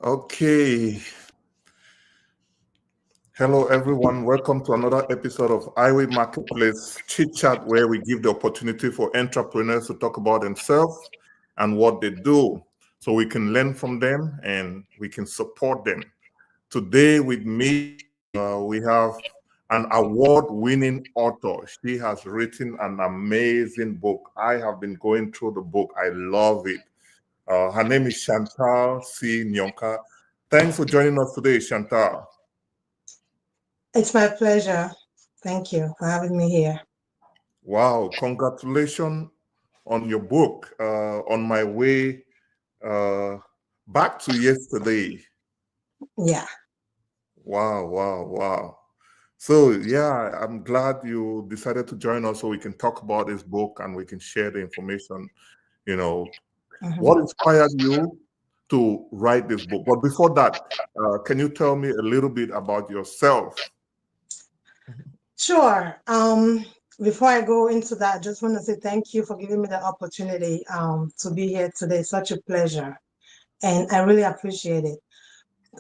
Okay. Hello, everyone. Welcome to another episode of Iwing Marketplace Chit Chat, where we give the opportunity for entrepreneurs to talk about themselves and what they do so we can learn from them and we can support them. Today, with me, we have an award-winning author. She has written an amazing book. I have been going through the book. I love it. Her name is Chantale C Nyonka. Thanks for joining us today, Chantale. It's my pleasure. Thank you for having me here. Wow, congratulations on your book. On my way back to yesterday. Yeah. Wow. So yeah, I'm glad you decided to join us so we can talk about this book and we can share the information. What inspired you to write this book? But before that, can you tell me a little bit about yourself? Sure. Before I go into that, I just want to say thank you for giving me the opportunity to be here today. Such a pleasure. And I really appreciate it.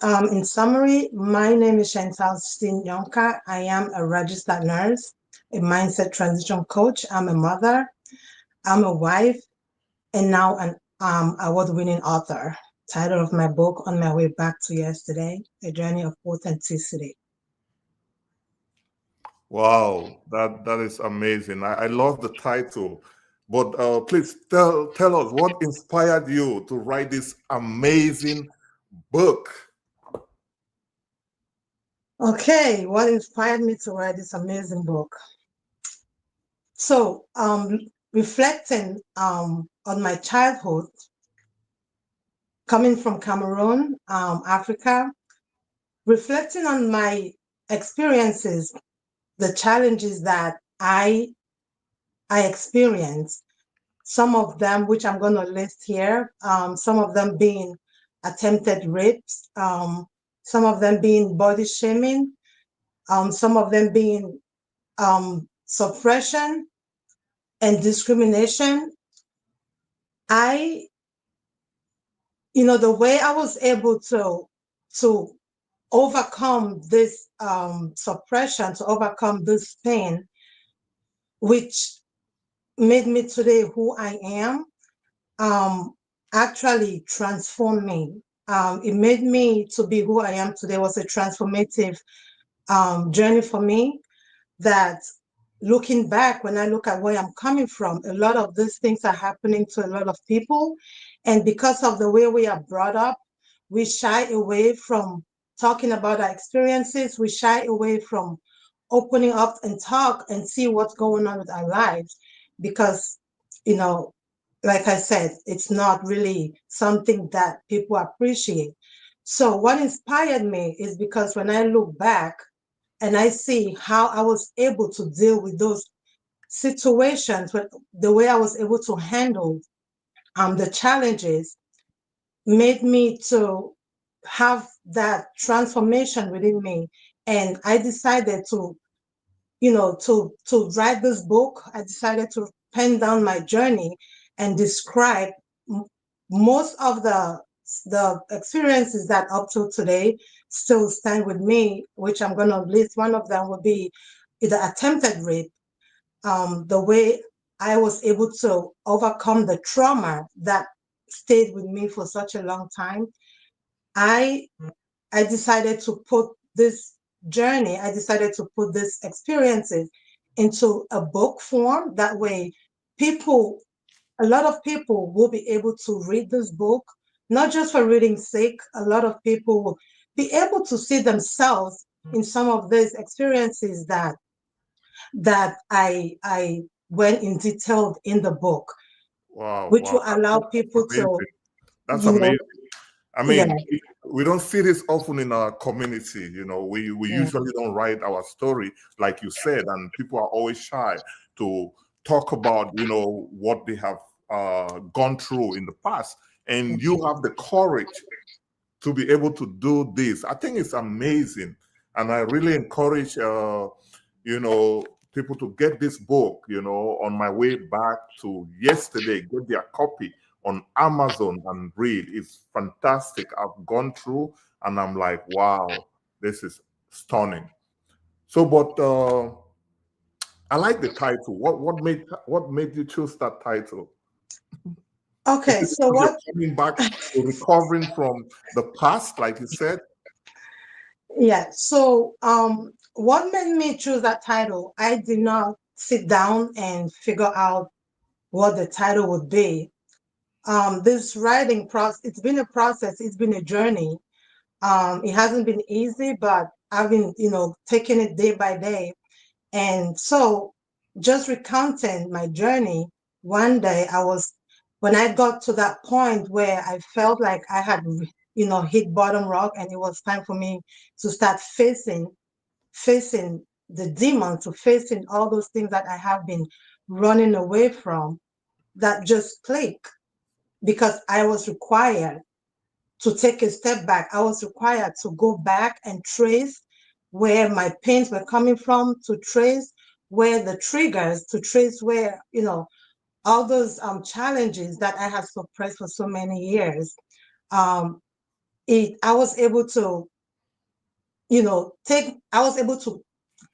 In summary, my name is Chantale C Nyonka. I am a registered nurse, a mindset transition coach. I'm a mother, I'm a wife, and now an award-winning author. Title of my book, On My Way Back to Yesterday, A Journey of Authenticity. Wow, that is amazing. I love the title. But please tell us what inspired you to write this amazing book. Okay, what inspired me to write this amazing book? So, reflecting on my childhood, coming from Cameroon, Africa, reflecting on my experiences, the challenges that I experienced, some of them which I'm going to list here, some of them being attempted rapes, some of them being body shaming, some of them being suppression and discrimination. The way I was able to overcome this suppression, to overcome this pain, which made me today who I am, actually transformed me. It made me to be who I am today. Was a transformative journey for me that, looking back, when I look at where I'm coming from, a lot of these things are happening to a lot of people. And because of the way we are brought up, we shy away from talking about our experiences. We shy away from opening up and talk and see what's going on with our lives. Because, like I said, it's not really something that people appreciate. So what inspired me is because when I look back, and I see how I was able to deal with those situations, the way I was able to handle the challenges, made me to have that transformation within me. And I decided to write this book. I decided to pen down my journey and describe most of the experiences that up till today still stand with me, which I'm going to list. One of them would be the attempted rape, the way I was able to overcome the trauma that stayed with me for such a long time. I decided to put this journey, I decided to put these experiences into a book form. That way, a lot of people will be able to read this book, not just for reading's sake. A lot of people will be able to see themselves in some of these experiences that I went in detail in the book, which Wow. will allow people to, That's you know, amazing. I yeah, mean, we don't see this often in our community. We yeah, usually don't write our story, like you said, and people are always shy to talk about, what they have gone through in the past. And you have the courage to be able to do this. I think it's amazing. And I really encourage, people to get this book, on my way back to yesterday, get their copy on Amazon and read. It's fantastic. I've gone through and I'm like, wow, this is stunning. So, but I like the title. What made you choose that title? Okay, so You're what? coming back, you're recovering from the past, like you said. Yeah. So, what made me choose that title? I did not sit down and figure out what the title would be. This writing process, it's been a process, it's been a journey. It hasn't been easy, but I've been, taking it day by day. And so, just recounting my journey, one day when I got to that point where I felt like I had, hit bottom rock, and it was time for me to start facing the demons, to facing all those things that I have been running away from, that just clicked, because I was required to take a step back. I was required to go back and trace where my pains were coming from, to trace where the triggers, to trace where, all those challenges that I had suppressed for so many years. Um, I was able to, I was able to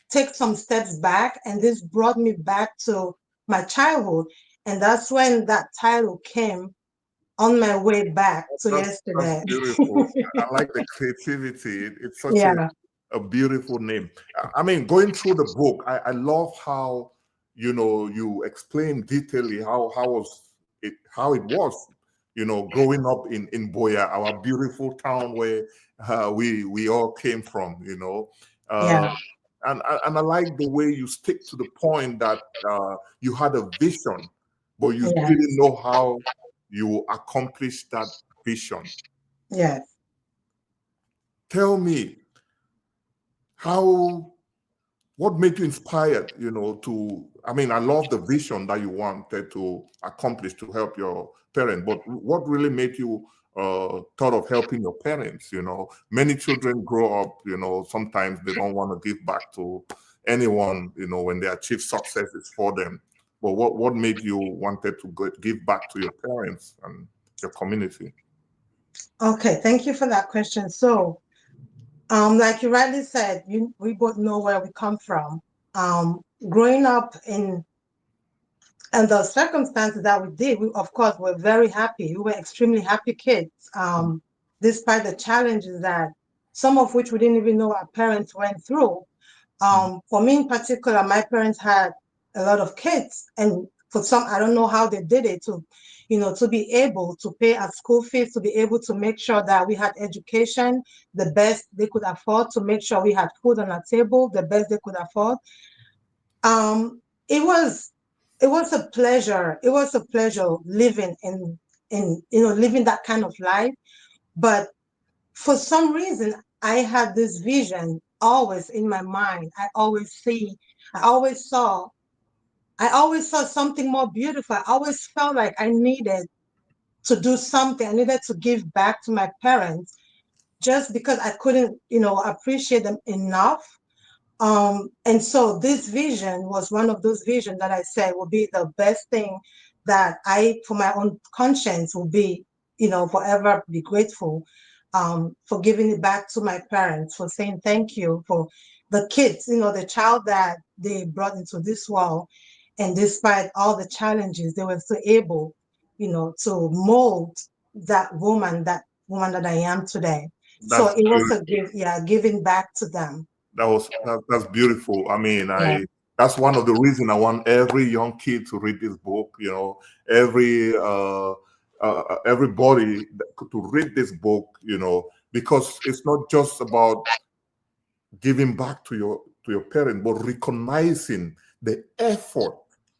take some steps back, and this brought me back to my childhood. And that's when that title came, on my way back to That's yesterday. beautiful. I like the creativity. It's such Yeah, a beautiful name. I mean, going through the book, I love how you explain detailedly how it was, growing up in Boya, our beautiful town where we all came from. yeah, Uh, and I like the way you stick to the point that you had a vision, but you yeah, didn't know how you accomplished that vision. yeah. Tell me how what made you inspired, to, I mean, I love the vision that you wanted to accomplish to help your parents, but what really made you thought of helping your parents? Many children grow up, sometimes they don't want to give back to anyone, when they achieve success, it's for them. But what made you wanted to give back to your parents and your community? Okay, thank you for that question. So, like you rightly said, we both know where we come from. Growing up in and the circumstances that we did, we of course were very happy. We were extremely happy kids, despite the challenges that some of which we didn't even know our parents went through. For me in particular, my parents had a lot of kids, and for some, I don't know how they did it to be able to pay our school fees, to be able to make sure that we had education, the best they could afford, to make sure we had food on our table, the best they could afford. Um, it was it was a pleasure. It was a pleasure living in living that kind of life. But for some reason, I had this vision always in my mind. I always saw, I always saw something more beautiful. I always felt like I needed to do something. I needed to give back to my parents, just because I couldn't, appreciate them enough. And so this vision was one of those visions that I said would be the best thing, that I, for my own conscience, will be, forever be grateful, for giving it back to my parents, for saying thank you for the kids, the child that they brought into this world. And despite all the challenges, they were still able, to mold that woman that I am today. So That's it was a beautiful. giving back to them. That's beautiful. I mean, Yeah. that's one of the reasons I want every young kid to read this book. Every everybody to read this book. Because it's not just about giving back to your parents, but recognizing the effort,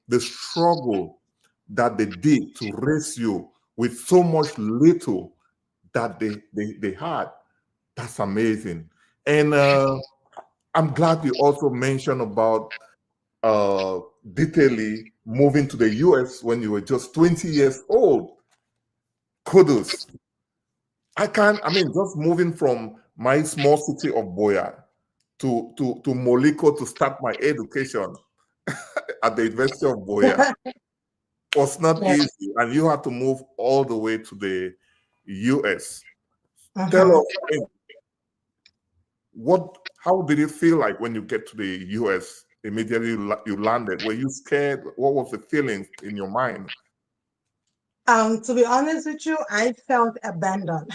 the struggle that they did to raise you with so much little that they had. That's amazing. And I'm glad you also mentioned about detailing moving to the US when you were just 20 years old. Kudos. I mean, just moving from my small city of Boya to Moliko to start my education. at the University of Boya was not Yeah. easy, and you had to move all the way to the US. Tell Mhm. us, I mean, how did it feel like when you get to the US immediately you landed? Were you scared? What was the feeling in your mind? To be honest with you, I felt abandoned.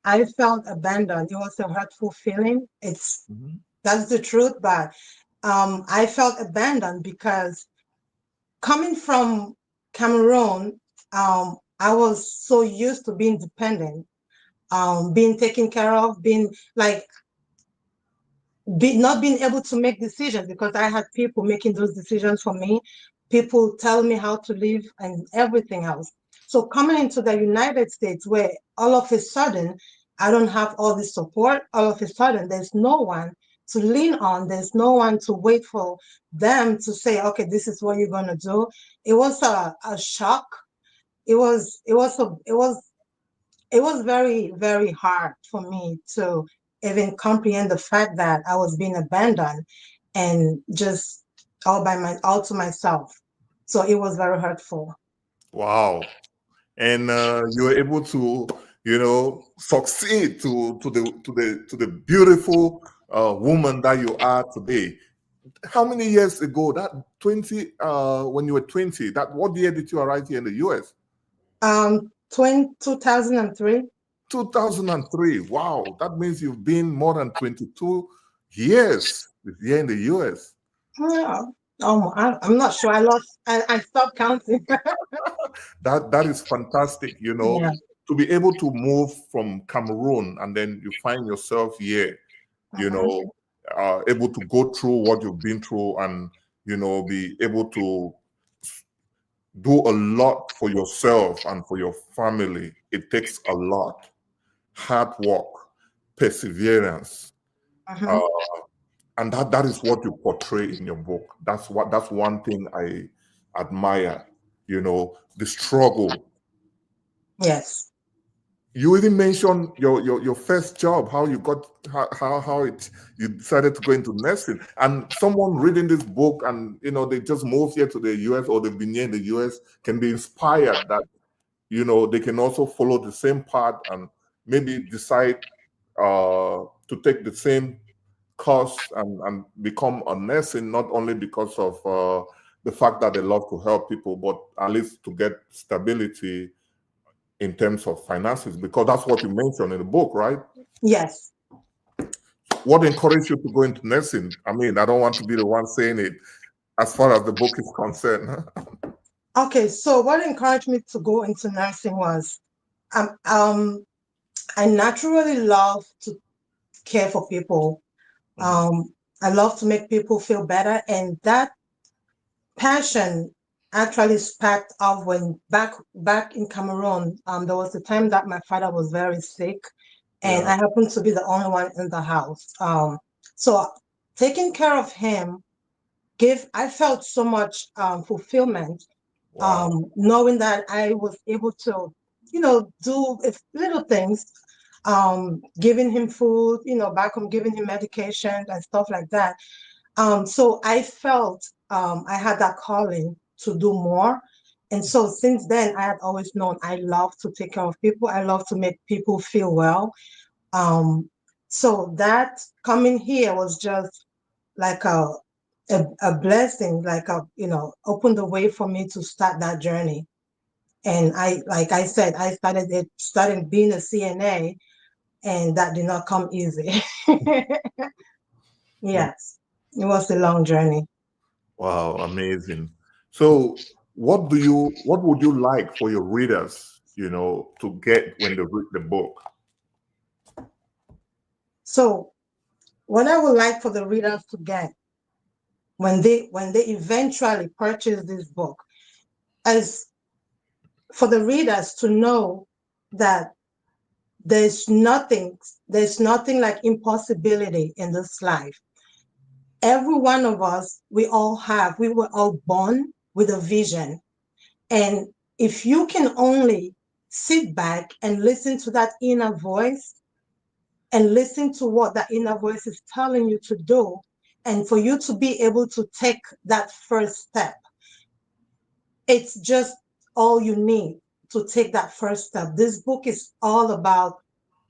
I felt abandoned. It was a hurtful feeling. Mhm. That's the truth, but I felt abandoned because coming from Cameroon, I was so used to being dependent, being taken care of, being like not being able to make decisions because I had people making those decisions for me, people telling me how to live and everything else. So coming into the United States where all of a sudden I don't have all this support, all of a sudden there's no one to lean on, there's no one to wait for them to say, okay, this is what you're gonna do. It was a shock. It was very, very hard for me to even comprehend the fact that I was being abandoned and just all to myself. So it was very hurtful. Wow. And you were able to, succeed to the beautiful woman that you are today. How many years ago? That 20, when you were 20, that what year did you arrive here in the US? 2003. 2003. Wow, that means you've been more than 22 years here in the US. Yeah. Oh, I'm not sure. I stopped counting. That is fantastic, Yeah. to be able to move from Cameroon and then you find yourself here, you Mhm. know, able to go through what you've been through and, be able to do a lot for yourself and for your family. It takes a lot. Hard work, perseverance. Uh, Mhm. and that is what you portray in your book. That's one thing I admire, the struggle. Yes. You even mentioned your first job, how you got how it you decided to go into nursing. And someone reading this book and they just moved here to the US or they've been here in the US can be inspired that they can also follow the same path and maybe decide to take the same course and become a nursing, not only because of the fact that they love to help people, but at least to get stability in terms of finances, because that's what you mentioned in the book, right? Yes. What encouraged you to go into nursing? I mean, I don't want to be the one saying it as far as the book is concerned. Okay. So what encouraged me to go into nursing was um, um I naturally love to care for people. Mhm. Um, I love to make people feel better, and that passion actually sparked off when back in Cameroon. There was a time that my father was very sick, and Yeah. I happened to be the only one in the house. So taking care of him I felt so much fulfillment, Wow. knowing that I was able to, do little things, giving him food, back home, giving him medication and stuff like that. So I felt I had that calling to do more. And so since then, I had always known I love to take care of people. I love to make people feel well. Um, so that coming here was just like a blessing, like opened the way for me to start that journey. And like I said, I started being a CNA, and that did not come easy. Yes, it was a long journey. Wow, amazing. So what would you like for your readers, to get when they read the book? So what I would like for the readers to get when they eventually purchase this book is for the readers to know that there's nothing there's nothing like impossibility in this life. Every one of us, we were all born with a vision. And if you can only sit back and listen to that inner voice and listen to what that inner voice is telling you to do, And for you to be able to take that first step, it's just all you need to take that first step. This book is all about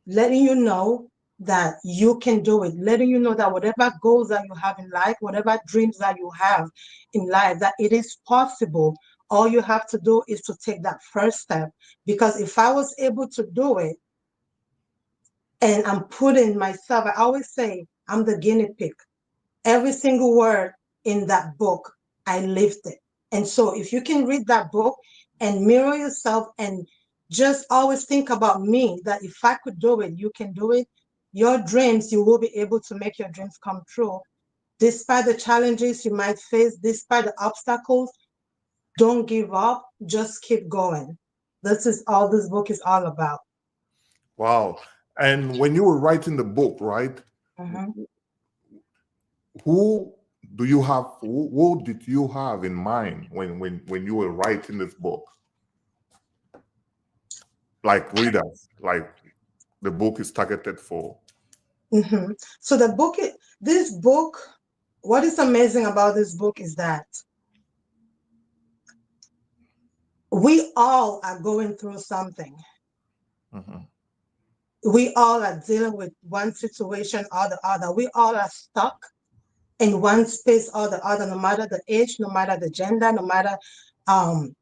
letting you know that you can do it, letting you know that whatever goals that you have in life, whatever dreams that you have in life, that it is possible. All you have to do is to take that first step. Because if I was able to do it, and I'm putting myself, I always say I'm the guinea pig. Every single word in that book, I lived it. And so if you can read that book and mirror yourself and just always think about me, that if I could do it, you can do it. Your dreams, you will be able to make your dreams come true. Despite the challenges you might face, despite the obstacles, don't give up. Just keep going. This is all this book is all about. Wow. And when you were writing the book, right? Mhm. Who do you have? Who did you have in mind when you were writing this book? Like readers, like the book is targeted for. Mhm. So the book, this book, what is amazing about this book is that we all are going through something. Mhm. We all are dealing with one situation or the other. We all are stuck in one space or the other, no matter the age, no matter the gender, no matter um,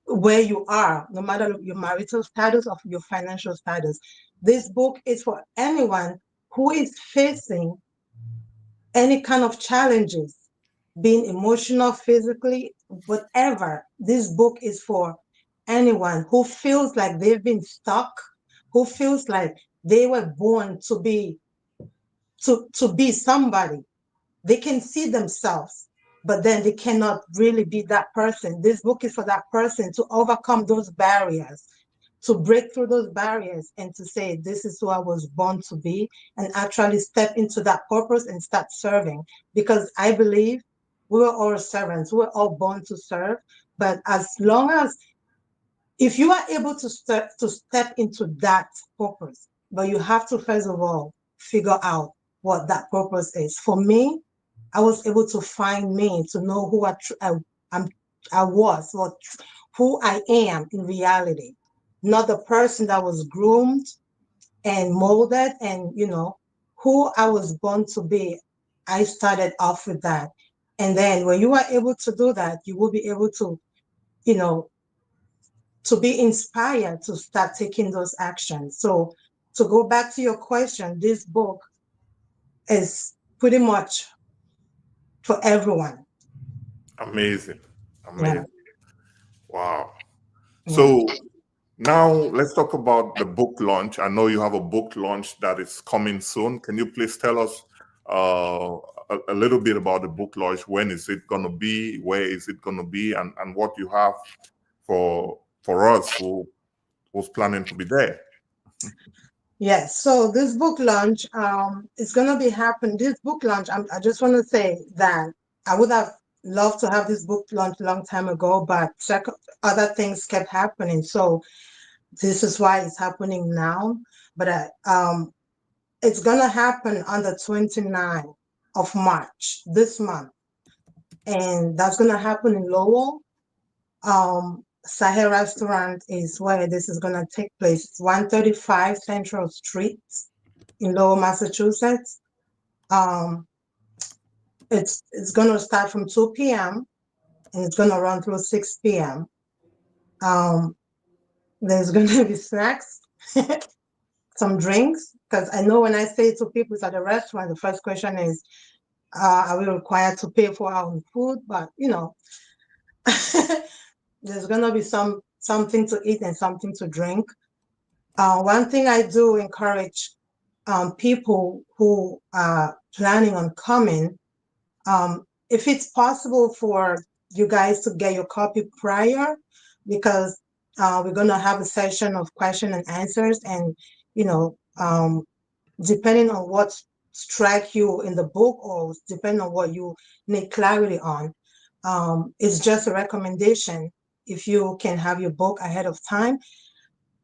where you are, no matter your marital status or your financial status. This book is for anyone who is facing any kind of challenges, being emotional, physically, whatever. This book is for anyone who feels like they've been stuck, who feels like they were born to be somebody. They can see themselves, but then they cannot really be that person. This book is for that person to overcome those barriers, to break through those barriers and to say, this is who I was born to be, and actually step into that purpose and start serving. Because I believe we were all servants, we were all born to serve. But as long as, if you are able to step into that purpose, but you have to first of all figure out what that purpose is. For me, I was able to find me, to know who I'm, I was, what who I am in reality, not the person that was groomed and molded, and who I was born to be. I started off with that, and then when you are able to do that, you will be able to, you know, to be inspired to start taking those actions. So to go back to your question, this book is pretty much for everyone. Amazing. Yeah, Amazing. Wow. yeah. So now let's talk about the book launch. I know you have a book launch that is coming soon. Can you please tell us a little bit about the book launch? When is it going to be? Where is it going to be? And what you have for us who's planning to be there? Yes, so this book launch is going to be happen. This book launch, I just want to say that I would have loved to have this book launch a long time ago, but other things kept happening. So this is why it's happening now. But it's going to happen on the 29th of March this month. And that's going to happen in Lowell. Sahel Restaurant is where this is going to take place. It's 135 Central Street in Lowell, Massachusetts. Um, it's going to start from 2 p.m. and it's going to run through 6 p.m. Um, there's going to be snacks, some drinks, because I know when I say to people at the restaurant, the first question is, are we required to pay for our own food? But there's going to be something to eat and something to drink. One thing I do encourage people who are planning on coming, if it's possible for you guys to get your copy prior, because we're going to have a session of question and answers, and depending on what strike you in the book, or depending on what you need clarity on, it's just a recommendation. If you can have your book ahead of time,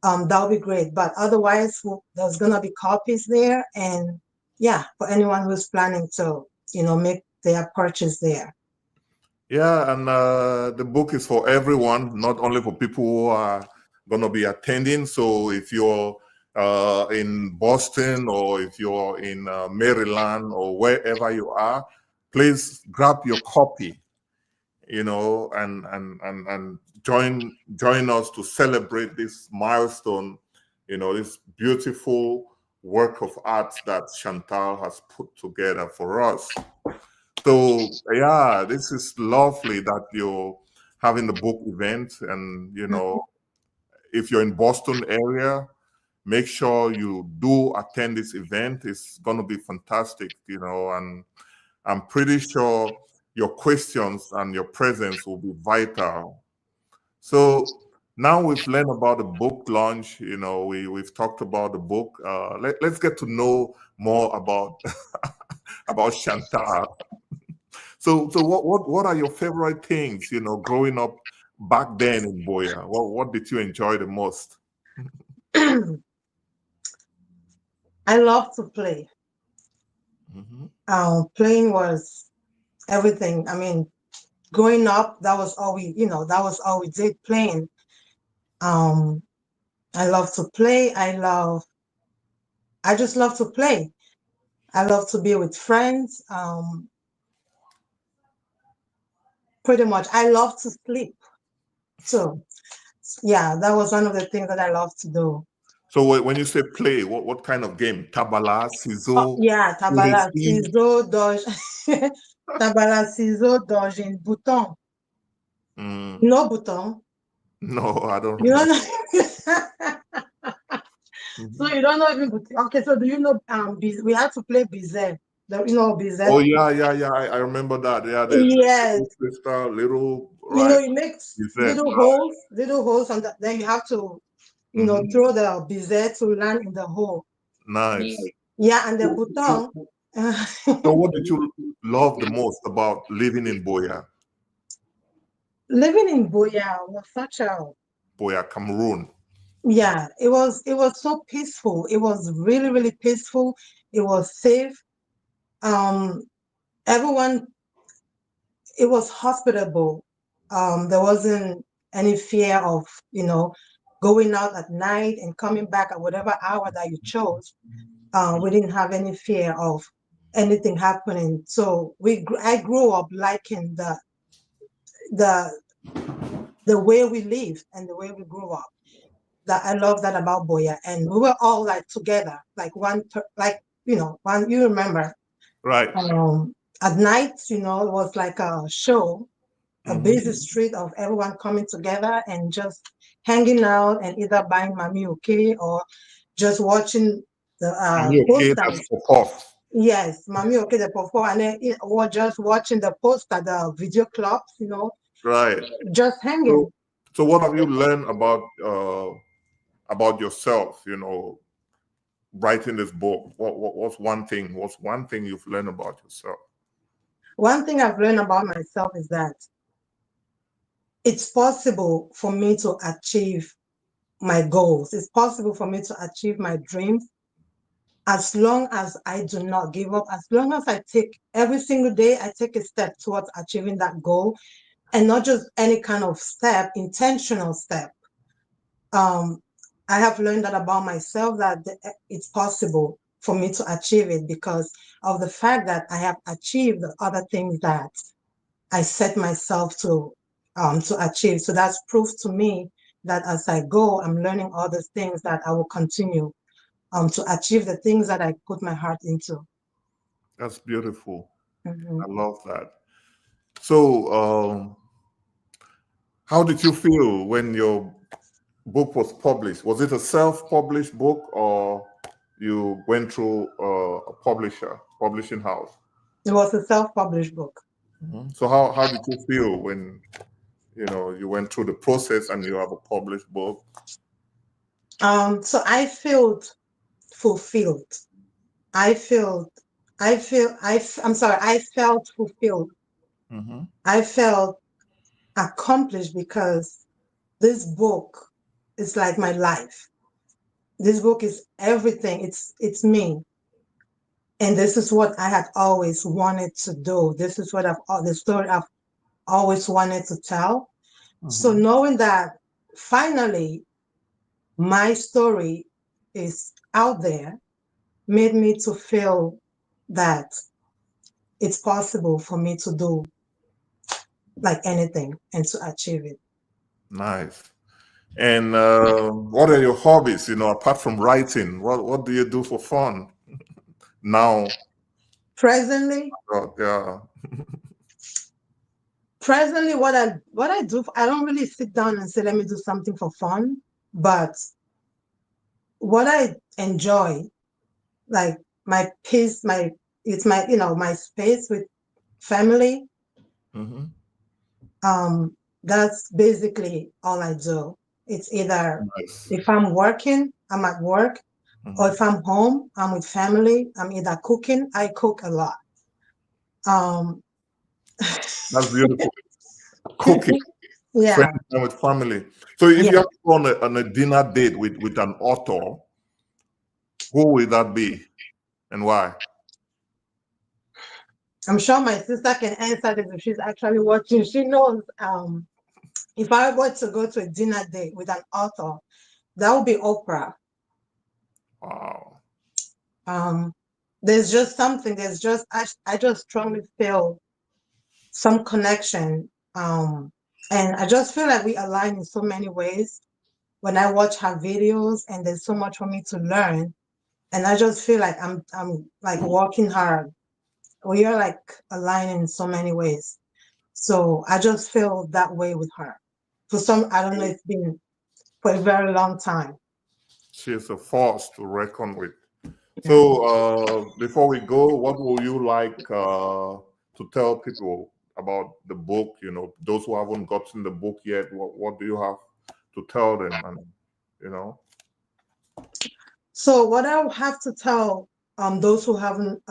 that would be great. But otherwise, there's gonna be copies there, and yeah, for anyone who's planning to make their purchase there. Yeah, and the book is for everyone, not only for people who are going to be attending. So if you're in Boston, or if you're in Maryland, or wherever you are, please grab your copy, and join us to celebrate this milestone, this beautiful work of art that Chantale has put together for us. So yeah, this is lovely that you're having the book event, and if you're in Boston area, make sure you do attend this event. It's going to be fantastic, and I'm pretty sure your questions and your presence will be vital. So now we've learned about the book launch, we've talked about the book. Let's get to know more about about Chantale. So what are your favorite things, growing up back then in Boya? What did you enjoy the most? I love to play. Mm-hmm. Playing was everything. I mean, growing up, that was all we did, playing. Um, I love to play. I just love to play. I love to be with friends. Pretty much. I love to sleep. So yeah, that was one of the things that I love to do. So when you say play, what kind of game? Tabala, Oh, Ciseaux, yeah, tabala, Uresi? ciseaux, doge. Tabala, ciseaux, doge, and bouton. Mm, No bouton. no, I don't You don't remember. know. So Mhm. you don't know even bouton. Okay, so do you know we had to play bizet. Bizet. Oh yeah. I remember that. Yeah, the Yes. little crystal, little right. You make You said little holes, and then you have to, hmm. throw the bizet to land in the hole. Nice. Yeah, and the So, so, bouton. so what did you love the most about living in Boya, Living in Boya was such a Cameroon? yeah, it was so peaceful. It was really, really peaceful. It was safe. Um, everyone, it was hospitable. There wasn't any fear of, going out at night and coming back at whatever hour that you chose. We didn't have any fear of anything happening. So I grew up liking the the way we lived and the way we grew up. That I love that about Boya, and we were all like together, like one. You remember, Right. at night, it was like a show, a busy Mm-hmm. street of everyone coming together and just hanging out and either buying Mami Okay or just watching the And you okay? That's posters. for off. Yes, Mami Okay, the perform, and then or just watching the poster, the video clubs, Right. just So, hanging. so what have you learned about yourself? Writing this book. What's one thing? What's one thing you've learned about yourself? One thing I've learned about myself is that it's possible for me to achieve my goals. It's possible for me to achieve my dreams as long as I do not give up, as long as I take every single day, I take a step towards achieving that goal, and not just any kind of step, intentional step. Um, I have learned that about myself, that it's possible for me to achieve it because of the fact that I have achieved the other things that I set myself to achieve. So that's proof to me that as I go, I'm learning all the things that I will continue to achieve the things that I put my heart into. That's beautiful. I Mhm. love that. So, how did you feel when your book was published? Was it a self-published book, or you went through a publishing house? It was a self-published book. Mhm. So how did you feel when you went through the process and you have a published book? So I felt fulfilled. I felt, I'm sorry, I felt fulfilled. Hmm. I felt accomplished because this book is like my life. This book is everything. It's me. And this is what I had always wanted to do. This is what the story I've always wanted to tell. So knowing that finally my story is out there made me to feel that it's possible for me to do like anything and to achieve it. Nice. And what are your hobbies? Apart from writing, what do you do for fun now? Presently, Yeah. what I do, I don't really sit down and say, let me do something for fun, but what I enjoy, like my peace, it's my, my space with family. That's basically all I do. It's either Nice. if I'm working, I'm at work, or if I'm home, I'm with family. I'm either cooking. I cook a lot. That's beautiful. Cooking, Yeah. spending time with family. So if Yeah. you have to go on a dinner date with an author, who will that be and why? I'm sure my sister can answer this if she's actually watching. She knows. If I were to go to a dinner date with an author, that would be Oprah. Wow. There's just something. I just strongly feel some connection. And I just feel like we align in so many ways. When I watch her videos, and there's so much for me to learn, and I just feel like I'm like working hard. We are like aligning in so many ways. So I just feel that way with her. I don't know, it's been for a very long time. She is a force to reckon with. So before we go, what would you like to tell people about the book? Those who haven't gotten the book yet, what do you have to tell them? And So what I have to tell those who haven't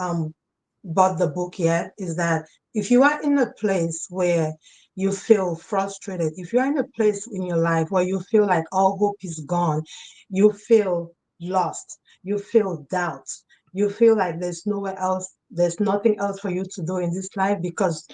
bought the book yet is that if you are in a place where you feel frustrated, if you're in a place in your life where you feel like all hope is gone, you feel lost, you feel doubt, you feel like there's nowhere else, there's nothing else for you to do in this life because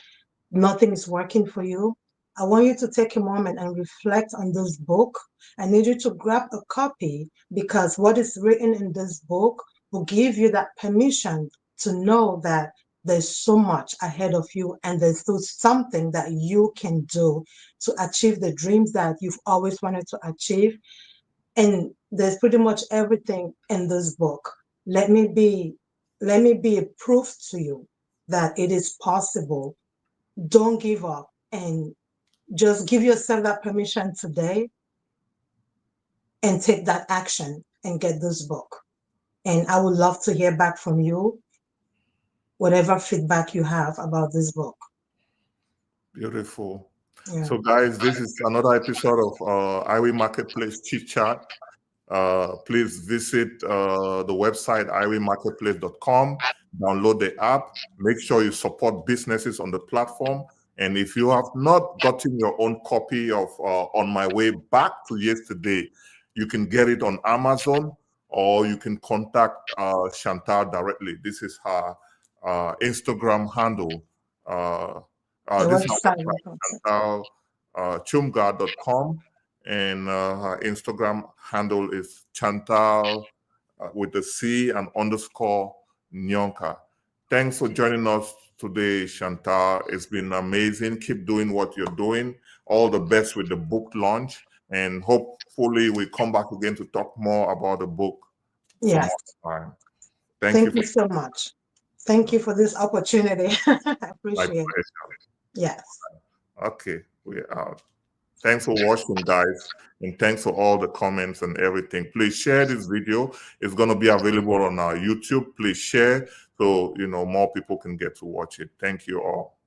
nothing is working for you, I want you to take a moment and reflect on this book. I need you to grab a copy because what is written in this book will give you that permission to know that there's so much ahead of you and there's still something that you can do to achieve the dreams that you've always wanted to achieve. And there's pretty much everything in this book. Let me be a proof to you that it is possible. Don't give up and just give yourself that permission today and take that action and get this book. And I would love to hear back from you, whatever feedback you have about this book. Beautiful. Yeah. So guys, this is another episode of Iwing Marketplace Chit Chat. Please visit the website iwingmarketplace.com, download the app, make sure you support businesses on the platform. And if you have not gotten your own copy of On My Way Back to Yesterday, you can get it on Amazon, or you can contact Chantale directly. This is her Instagram handle. This is her website, chumga.com. And her Instagram handle is Chantale with the C and _ Nyonka. Thanks for joining us today, Chantale. It's been amazing. Keep doing what you're doing. All the best with the book launch, and hopefully we come back again to talk more about the book some more time. Thank you so much. Thank you for this opportunity. I appreciate it. Yes. Okay, we're out. Thanks for watching, guys, and thanks for all the comments and everything. Please share this video. It's going to be available on our YouTube. Please share so more people can get to watch it. Thank you all.